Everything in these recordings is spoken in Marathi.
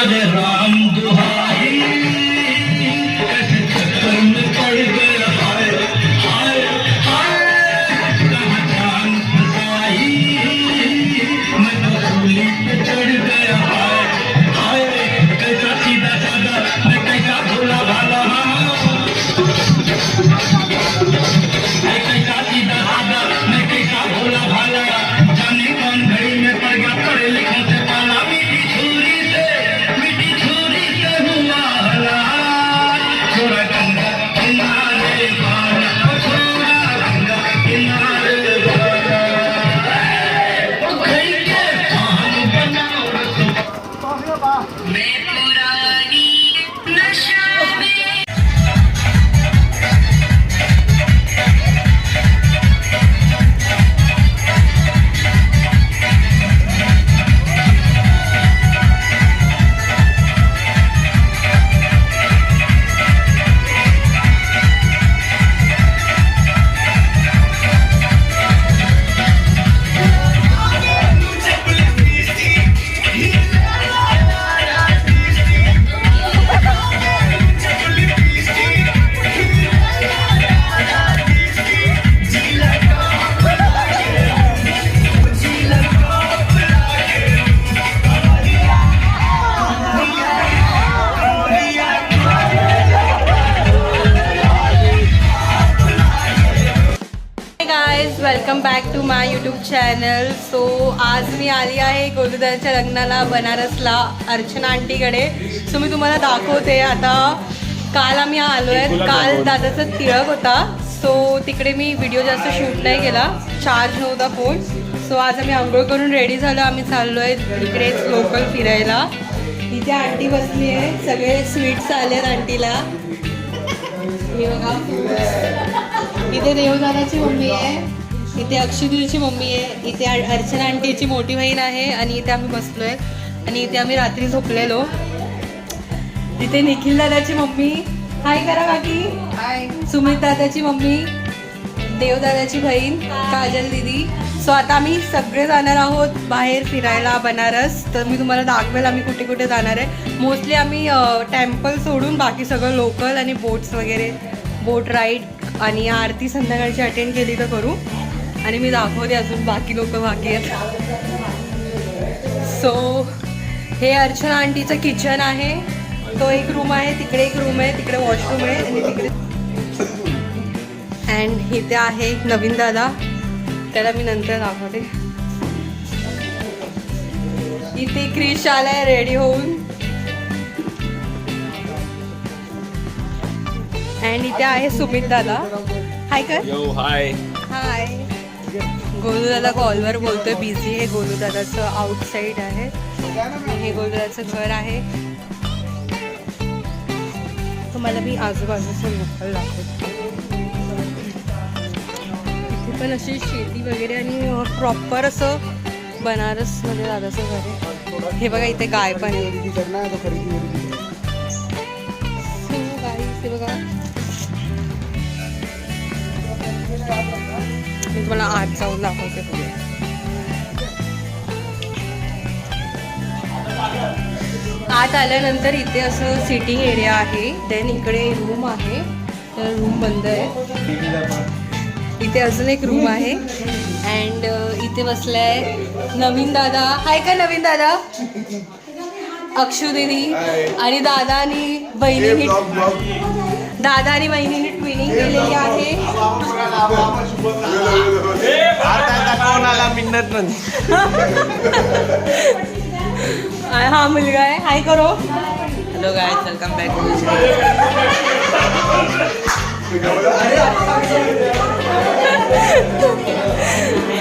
अरे राम दुहाई कैसे चक्कर में पड़ गया हाय हाय हाय कहाँ जान फसाई मैं तो सूली पे चढ़ गया हाय हाय कैसा सीधा साधा मैं कैसा भोला भाला कैसा सीधा साधा मैं कैसा भोला भाला जाने कौन घड़ी में पड़ गया पढ़े लिखों से पाला मीठी छुरी से हुआ हलाल छोरा गंगा किनारे वाला छोरा गंगा किनारे वाला कहीं के पान बनाओ मैं पुरानी नशा में welcome back to my YouTube channel. So आज मी आली आहे गोलूदादाच्या लग्नाला बनारसला अर्चना आंटीकडे. सो मी तुम्हाला दाखवते. आता काल आम्ही आलो आहे. काल दादाचा तिळक होता. सो तिकडे मी व्हिडिओ जास्त शूट नाही केला, चार्ज नव्हता फोन. सो आज आम्ही आंघोळ करून रेडी झालो. आम्ही चाललो आहे इकडेच लोकल फिरायला. इथे आंटी बसली आहे. सगळे स्वीट्स आले आहेत आंटीला. हे बघा, इथे देवदादाची मम्मी आहे, इथे अक्षुदीची मम्मी आहे, इथे अर्चना आंटीची मोठी बहीण आहे आणि इथे आम्ही बसलोय. आणि इथे आम्ही रात्री झोपलेलो. इथे निखिल दादाची मम्मी, हाय करा बाकी, हाय. सुमित दादाची मम्मी, देवदादाची बहीण काजल दीदी. सो आता आम्ही सगळे जाणार आहोत बाहेर फिरायला बनारस. तर मी तुम्हाला दाखवेल आम्ही कुठे कुठे जाणार आहे. मोस्टली आम्ही टेम्पल सोडून बाकी सगळं लोकल आणि बोट्स वगैरे, बोट राईड आणि आरती संध्याकाळची अटेंड केली तर करू. आणि मी दाखवते अजून बाकी लोक बाकी आहेत. सो हे अर्चना आंटीचं किचन आहे. तो एक रूम आहे, तिकडे एक रूम आहे, तिकडे वॉशरूम आहे आणि तिकडे. अँड इथे आहे नवीन दादा, त्याला मी नंतर दाखवते. इथे क्रिश आलाय रेडी होऊन. अँड इथे आहे सुमित दादा. हाय कर. हाय हाय. गोलू दादा कॉलवर बोलतोय, बिझी आहे. गोलू दादाचं आउटसाईड आहे. हे गोलू दादाचं घर आहे. तुम्हाला मी आजूबाजूचं लोकल दाखवते. इथे पण अशी शेती वगैरे आणि प्रॉपर असं बनारसमध्ये दादाचं घर आहे. हे बघा इथे गाय पण आहे. हे बघा, मी तुम्हाला आत जाऊन दाखवते. आत आल्यानंतर इथे असं सिटिंग एरिया आहे. देन इकडे रूम आहे, तर रूम बंद आहे. इथे अजून एक रूम आहे. अँड इथे बसलाय नवीन दादा. हाय का नवीन दादा, अक्षू दीदी आणि दादा आणि बहिणीने, दादा आणि बहिणीने ट्विनिंग केलेली आहे. हा मुलगा आहे. हाय करो. Hello guys, welcome back.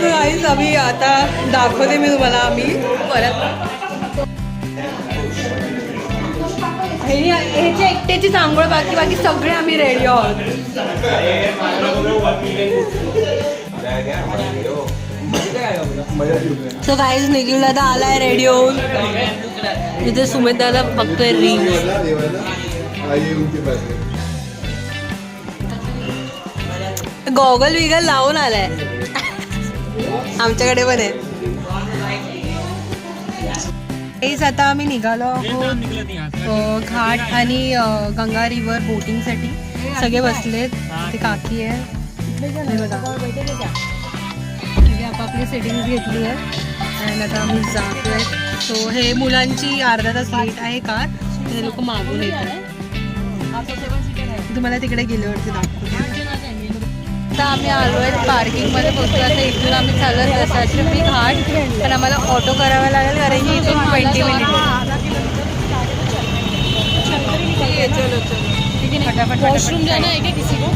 Guys आम्ही आता दाखवते मी तुम्हाला. आम्ही परत ह्याच्या एकट्याचीच आंघोळ, बाकी बाकी सगळे आम्ही रेडी आहोत. सो गाईज निखिल दादा आलाय रेडी होऊन. इथे सुमित दादा बघतोय रील्स. गॉगल विगल लावून आलाय. आमच्याकडे पण आहे. तेच आता आम्ही निघालो आहोत घाट आणि गंगा रिव्हर बोटिंगसाठी. सगळे बसलेत. ते काकी आहे हे बघा. सगळे आपापली सेटिंग्स घेतली आहे आणि आता आम्ही जातोय. सो हे मुलांची अर्धा तास लेट आहे कार. ते लोक मागून येतात. तुम्हाला तिकडे गेल्यावरती दाखवते. आता आम्ही आलो आहे पार्किंगमध्ये पोहोचलो. आता इथून आम्ही चालत दशाश्रमी घाट. पण आम्हाला ऑटो करावा लागेल कारण की इथून 20 मिनिट. फटाफट वॉशरूम जाना है क्या किसी को?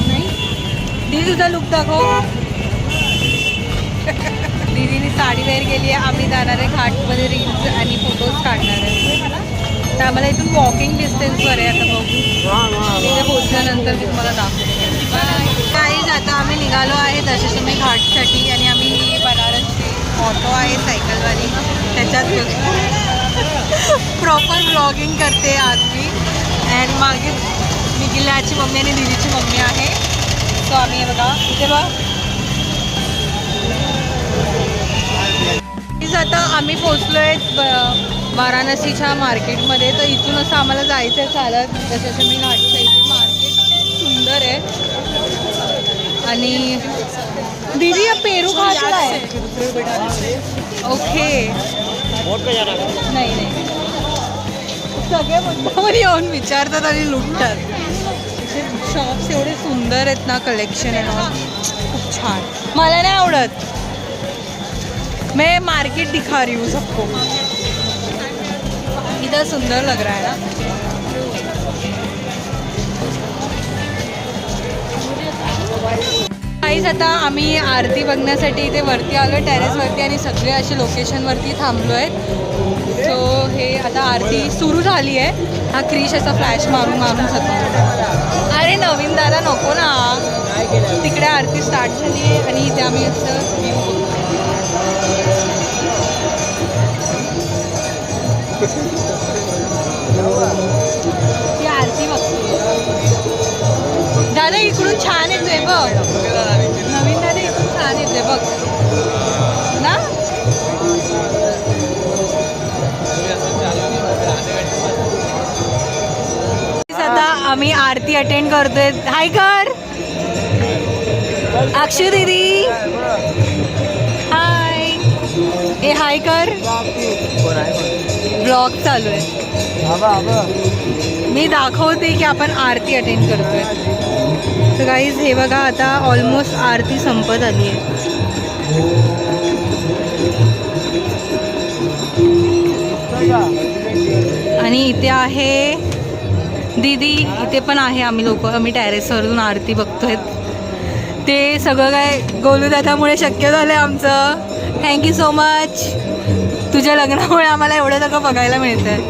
नहीं. दीदी तुझा लुक दाखव. दीदीने साडी वेअर केली आहे. आम्ही जाणार आहे घाटमध्ये रील्स आणि फोटोज काढणार आहे. तर आम्हाला इथून वॉकिंग डिस्टन्सवर आहे. आता बघू तिथे पोहोचल्यानंतर मी तुम्हाला दाखवते. काहीच आता आम्ही निघालो आहे दशाश्रमी घाटसाठी आणि आम्ही बनारसची ऑटो आहे सायकलवाली त्याच्यात प्रॉपर ब्लॉगिंग करते आज मी. अँड मागे निखिलाची मम्मी आणि दीदीची मम्मी आहे. सो आम्ही बघा इथे बघ. आता आम्ही पोचलो आहे वाराणसीच्या मार्केटमध्ये. तर इथून असं आम्हाला जायचं आहे चालत दशाश्रमी घाटच्या इथे. मार्केट सुंदर आहे. आणि दीदी या पेरू खायला आहे. ओके नाही नाही सगळे मुद्दावर येऊन विचारतात आणि लुटतात. शॉप्स एवढे सुंदर आहेत ना. कलेक्शन आहे ना खूप छान. मला नाही आवडत. मैं मार्केट दिखा रही हूँ सबको. इधर सुंदर लग रहा है ना. काहीच आता आम्ही आरती बघण्यासाठी इथे वरती आलो टेरेसवरती आणि सगळे असे लोकेशनवरती थांबलो आहेत. सो हे आता आरती सुरू झाली आहे. हा क्रिश असा फ्लॅश मारून मारून सगळं. अरे नवीन दादा नको ना. तिकडे आरती स्टार्ट झाली आहे आणि इथे आम्ही असं ती आरती बघतो. दादा इकडून छान येतोय बघ. नवीन दादा इकडून छान येतोय बघ ना. आता आम्ही आरती अटेंड करतोय. हाय कर अक्षू दीदी. हाय ए हाय कर. ब्लॉग चालू आहे. मी दाखवते की आपण आरती अटेंड करतोय. तर गाईज हे बघा आता ऑलमोस्ट आरती संपत आली आहे. आणि इथे आहे दीदी. इथे पण आहे. आम्ही टेरेसवरून आरती बघतोय. ते सगळं काय गोलू दादामुळे शक्य झालं आहे आमचं. Thank you so much. तुझ्या लग्नामुळे आम्हाला एवढं सगळं बघायला मिळतं आहे.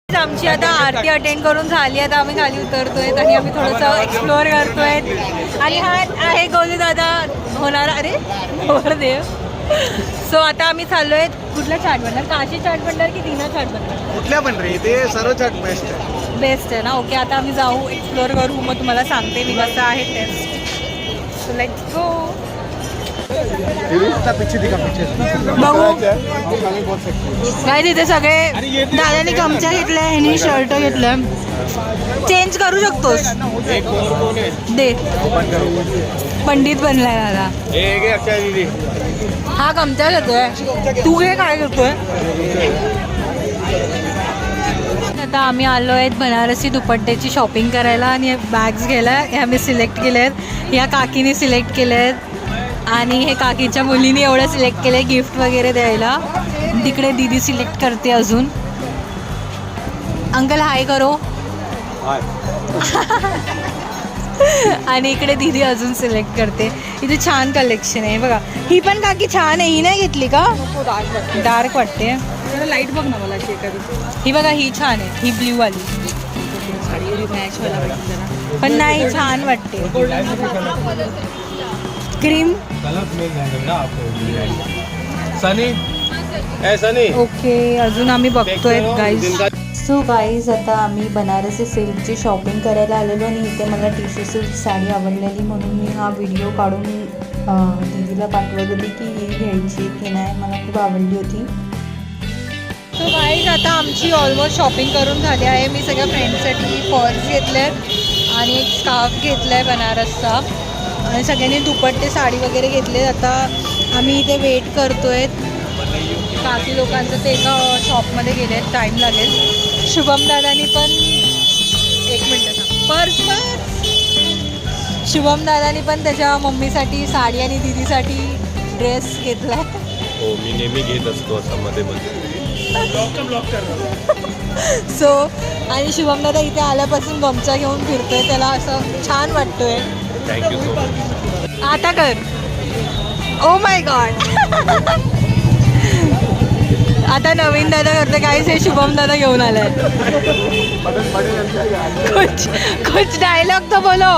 आमची आता आरती अटेंड करून झाली. आता आम्ही खाली उतरतोय आणि आम्ही थोडंसं एक्सप्लोअर करतोय. आणि हा आहे गोलू दादा होणार. अरे देव. सो आता आम्ही चाललोय कुठला चाट भंडार. काशी चाट भंडार की दीना चाट भंडार. कुठल्या पण रे ते सर्व चाट बेस्ट आहे. बेस्ट आहे ना. ओके आता आम्ही जाऊ एक्सप्लोअर करू. मग तुम्हाला सांगते मी कसं आहे टेस्ट. So let's go. बघू काय तिथे सगळे दादाने गमछा घेतलाय. ह्यानी शर्ट घेतलं. चेंज करू शकतोस. दे पंडित बनलाय दादा. हा गमछा घेतोय. तू हे काय करतोय. आता आम्ही आलो आहेत बनारसी दुपट्ट्याची शॉपिंग करायला आणि बॅग्स घ्यायला. ह्या मी सिलेक्ट केल्या आहेत. ह्या काकीने सिलेक्ट केल्या आहेत. आणि हे काकीच्या मुलीने एवढं सिलेक्ट केलं आहे गिफ्ट वगैरे द्यायला. तिकडे दीदी सिलेक्ट करते अजून. अंकल हाय करो. आणि इकडे दीदी अजून सिलेक्ट करते. इथे छान कलेक्शन आहे बघा. ही पण काकी छान आहे. ही नाही घेतली का? डार्क वाटते. लाईट बघ ना मला अशी एखादी ही बघा ही छान आहे. ही ब्ल्यू वाली साडी मॅच व्हायला पाहिजे जरा. पण नाही छान वाटते. क्रीम सनी ए सनी ओके. अजून आम्ही बघतोय गाईज. सो गाईज आता आम्ही बनारसी सिल्कची शॉपिंग करायला आलेलो आणि इथे मला टिश्यू सिल्क साडी आवडलेली म्हणून मी हा व्हिडिओ काढून दीदीला पाठवत होती की ही घ्यायची की नाही. मला खूप आवडली होती. सो गाईज आता आमची ऑलमोस्ट शॉपिंग करून झाली आहे. मी सगळ्या फ्रेंड्ससाठी पर्स घेतले आहेत आणि एक स्कार्फ घेतला आहे बनारसचा आणि सगळ्यांनी दुपट्टे साडी वगैरे घेतले. आता आम्ही इथे वेट करतोय. काकी लोकांचं ते एका शॉपमध्ये गेले आहेत. टाईम लागेल. शुभम दादानी पण एक मिनटं पर्स शुभम दादानी पण त्याच्या मम्मीसाठी साडी आणि दीदीसाठी ड्रेस घेतला. हो मी नेहमी घेत असतो असं मध्ये सो आणि शुभम दादा इथे आल्यापासून गमचा घेऊन फिरतोय. त्याला असं छान वाटतोय. Thank you so much. आता कर. Oh my God. आता नवीन दादा करते काहीच हे शुभम दादा घेऊन आलाय. कुछ डायलॉग तो बोलो.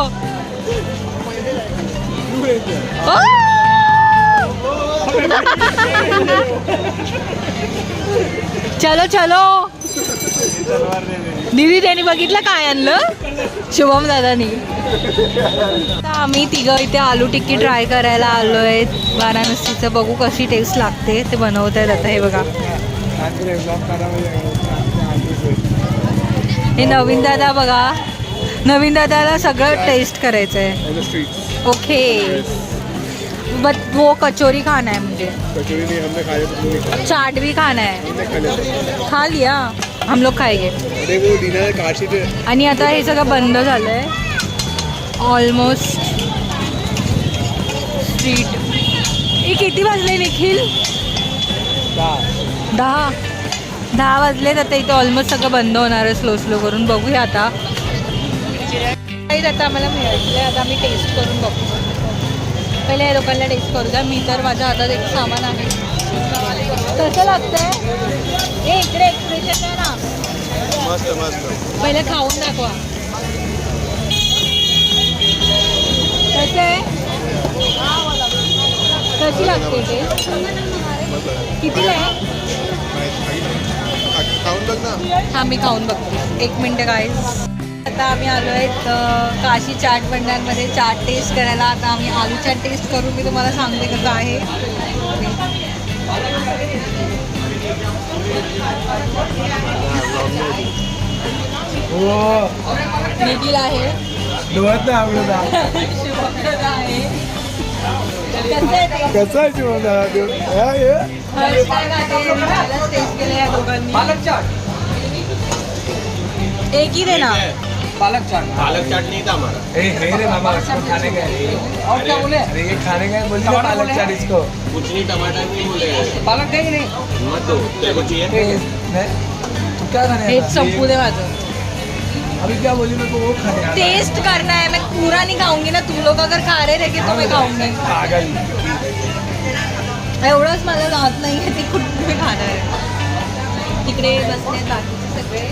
चलो चलो. दीदी त्यांनी बघितलं काय आणलं शुभम दादानी. आता आम्ही तिघं इथे आलू टिक्की ट्राय करायला आलो आहे. वाराणसीचं बघू कशी टेस्ट लागते. ते बनवत आहेत आता. हे बघा हे नवीन दादा बघा. नवीन दादाला सगळं टेस्ट करायचं आहे. ओके बट वो कचोरी खाना है मुझे. कचोरी नहीं हमने खाया तो चाट भी खाना है. खा लिया हम लोग खाएंगे. अरे वो डिनर काशी पे आणि आता हे सगळं बंद झालं आहे ऑलमोस्ट. स्ट्रीट हे किती वाजले निखिल? 10 वाजलेत. आता इथे ऑलमोस्ट सगळं बंद होणार आहे स्लो स्लो करून. बघूया आता. आता आम्हाला मिळालं. आता आम्ही टेस्ट करून बघू. पहिले या लोकांना टेस्ट करू द्या. मी तर माझ्या हातात एक सामान आहे. कसं लागतंय हे इकडे एक्सप्रेशन आहे ना. मस्त मस्त. पहिले खाऊन दाखवा. कसं आहे? कशी लागते ते? कितीला आहे? खाऊन बघ ना. हां मी खाऊन बघते. एक मिनटं गाईज. आता आम्ही आलो आहेत काशी चाट भंडारमध्ये चाट टेस्ट करायला. आता आम्ही आलू चाट टेस्ट करून मी तुम्हाला सांगते कसं आहे. निखिल आहे. कसं आहे एक ही देना. पालक चाट नहीं था हमारा. रे मामा उसको खाने का है. और क्या बोले? अरे ये खाने का है बोलिए पालक चाट इसको. कुछ नहीं टमाटर नहीं बोले. पालक काही नाही. मत दो तेरे को चाहिए. तू क्या खाने हेच संपू दे माझं. अभी क्या बोली मेरे को वो खाने आ. टेस्ट करना है. मैं पूरा नहीं खाऊंगी ना. तुम लोग अगर खा रहे थे तो मैं खाऊंगी. पागल. एवढंच मला राहत नाही आहे. ते कुठे खाणार आहे. तिकडे बसले बाकीचे सगळे.